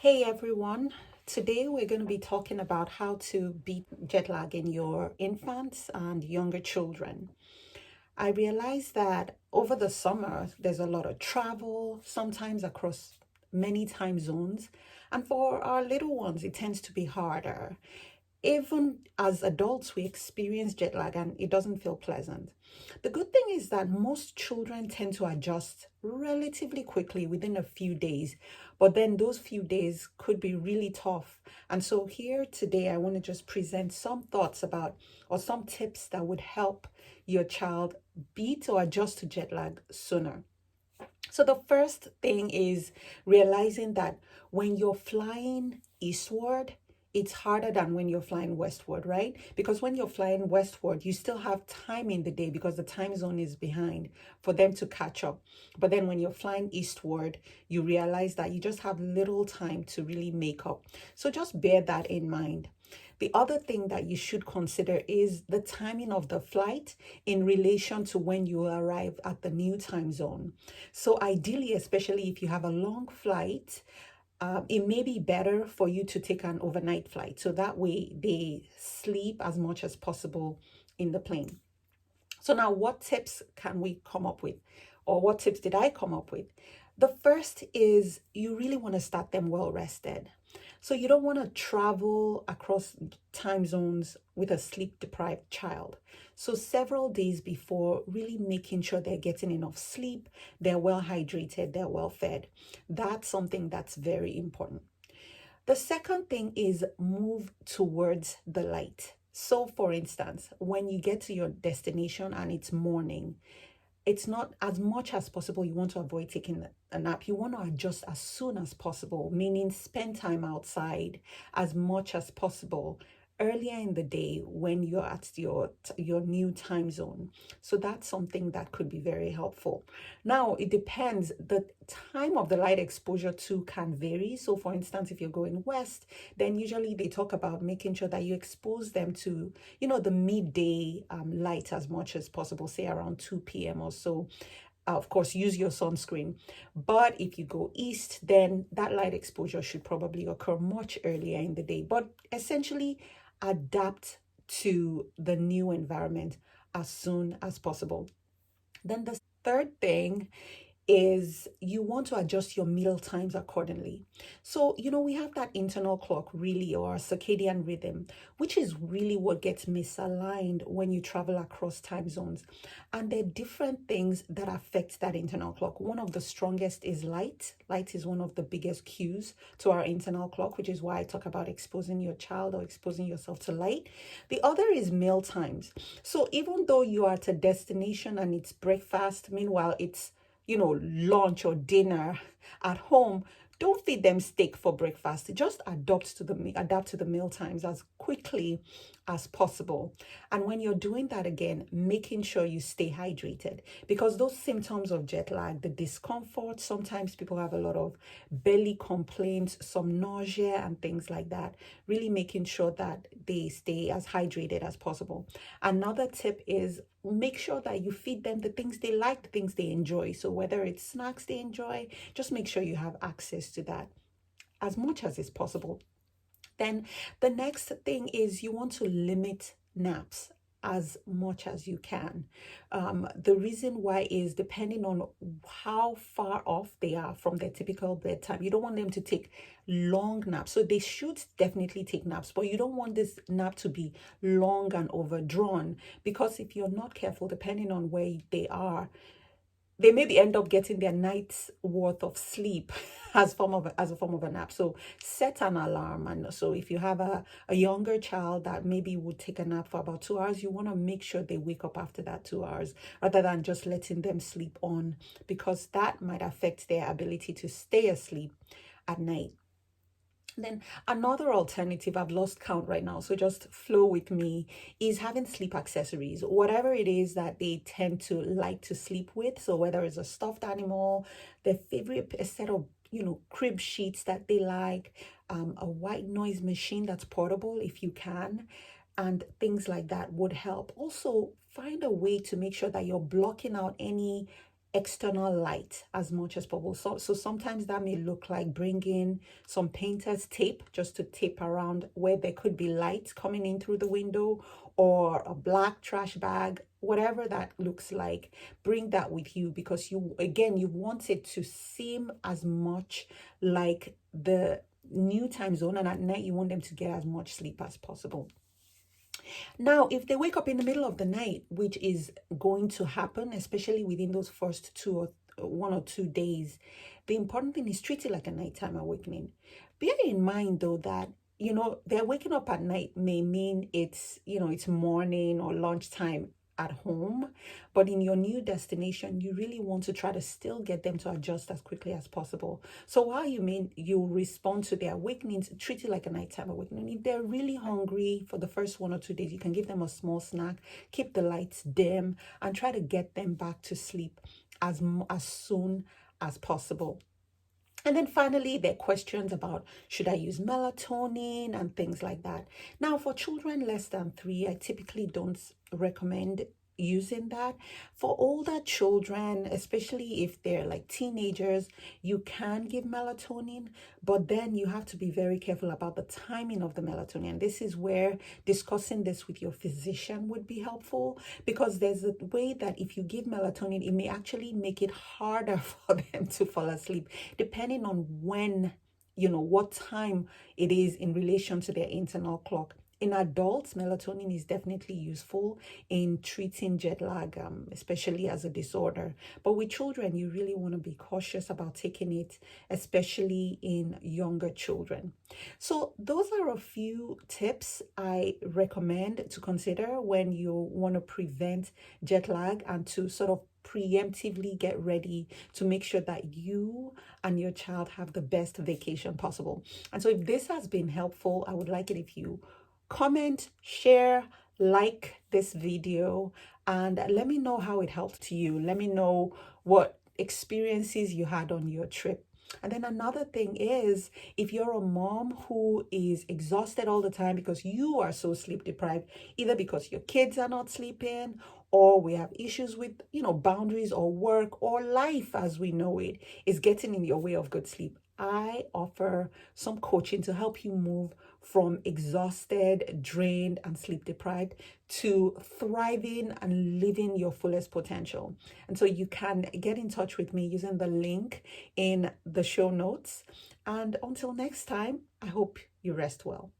Hey everyone, today we're going to be talking about how to beat jet lag in your infants and younger children. I realize that over the summer, there's a lot of travel, sometimes across many time zones. And for our little ones, it tends to be harder. Even as adults, we experience jet lag and it doesn't feel pleasant. The good thing is that most children tend to adjust relatively quickly within a few days, but then those few days could be really tough. And so, here today, I want to just present some thoughts about or some tips that would help your child beat or adjust to jet lag sooner. So, the first thing is realizing that when you're flying eastward, it's harder than when you're flying westward, right? Because when you're flying westward, you still have time in the day because the time zone is behind for them to catch up. But then when you're flying eastward, you realize that you just have little time to really make up. So just bear that in mind. The other thing that you should consider is the timing of the flight in relation to when you arrive at the new time zone. So, ideally, especially if you have a long flight, it may be better for you to take an overnight flight. So that way they sleep as much as possible in the plane. So, now what tips can we come up with? Or what tips did I come up with? The first is you really want to start them well rested. So you don't want to travel across time zones with a sleep deprived child. So several days before, really making sure they're getting enough sleep, they're well hydrated, they're well fed. That's something that's very important. The second thing is move towards the light. So, for instance, when you get to your destination and it's morning, it's not as much as possible you want to avoid taking a nap. You want to adjust as soon as possible, meaning spend time outside as much as possible earlier in the day when you're at your new time zone. So that's something that could be very helpful. Now it depends. The time of the light exposure too can vary. So for instance, if you're going west, then usually they talk about making sure that you expose them to the midday light as much as possible, say around 2 p.m. or so. Of course, use your sunscreen. But if you go east, then that light exposure should probably occur much earlier in the day. But essentially, adapt to the new environment as soon as possible. Then the third thing is you want to adjust your meal times accordingly. So, we have that internal clock really, or circadian rhythm, which is really what gets misaligned when you travel across time zones. And there are different things that affect that internal clock. One of the strongest is light. Light is one of the biggest cues to our internal clock, which is why I talk about exposing your child or exposing yourself to light. The other is meal times. So even though you are at a destination and it's breakfast, meanwhile it's lunch or dinner at home, don't feed them steak for breakfast. Just adapt to the meal times as quickly as possible. And when you're doing that again, making sure you stay hydrated, because those symptoms of jet lag, the discomfort, sometimes people have a lot of belly complaints, some nausea and things like that. Really making sure that they stay as hydrated as possible. Another tip is make sure that you feed them the things they like, the things they enjoy. So whether it's snacks they enjoy, just make sure you have access to that as much as is possible. Then the next thing is you want to limit naps as much as you can. The reason why is depending on how far off they are from their typical bedtime. You don't want them to take long naps. So they should definitely take naps, but you don't want this nap to be long and overdrawn, because if you're not careful, depending on where they are, they maybe end up getting their night's worth of sleep as a form of a nap. So set an alarm. And so if you have a younger child that maybe would take a nap for about 2 hours, you want to make sure they wake up after that 2 hours rather than just letting them sleep on, because that might affect their ability to stay asleep at night. Then another alternative, I've lost count right now, so just flow with me, is having sleep accessories, whatever it is that they tend to like to sleep with. So whether it's a stuffed animal, their favorite set of crib sheets that they like, a white noise machine that's portable if you can, and things like that would help. Also, find a way to make sure that you're blocking out any external light as much as possible. So sometimes that may look like bringing some painter's tape just to tape around where there could be light coming in through the window, or a black trash bag, whatever that looks like. Bring that with you, because you want it to seem as much like the new time zone, and at night you want them to get as much sleep as possible. Now, if they wake up in the middle of the night, which is going to happen, especially within those first 1 or 2 days, the important thing is treat it like a nighttime awakening. Bear in mind, though, that they're waking up at night may mean it's morning or lunchtime at home, but in your new destination, you really want to try to still get them to adjust as quickly as possible. So while you respond to their awakenings, treat it like a nighttime awakening. If they're really hungry for the first 1 or 2 days, you can give them a small snack, keep the lights dim, and try to get them back to sleep as soon as possible. And then finally, there are questions about, should I use melatonin and things like that. Now, for children less than 3, I typically don't recommend using that. For older children, especially if they're like teenagers, you can give melatonin, but then you have to be very careful about the timing of the melatonin. This is where discussing this with your physician would be helpful, because there's a way that if you give melatonin, it may actually make it harder for them to fall asleep, depending on what time it is in relation to their internal clock. In adults, melatonin is definitely useful in treating jet lag, especially as a disorder. But with children, you really want to be cautious about taking it, especially in younger children. So those are a few tips I recommend to consider when you want to prevent jet lag and to sort of preemptively get ready to make sure that you and your child have the best vacation possible. And so if this has been helpful, I would like it if you comment, share, like this video, and let me know how it helped to you. Let me know what experiences you had on your trip. And then another thing is, if you're a mom who is exhausted all the time because you are so sleep deprived, either because your kids are not sleeping, or we have issues with, boundaries, or work, or life as we know it is getting in your way of good sleep, I offer some coaching to help you move from exhausted, drained, and sleep deprived to thriving and living your fullest potential. And so you can get in touch with me using the link in the show notes. And until next time, I hope you rest well.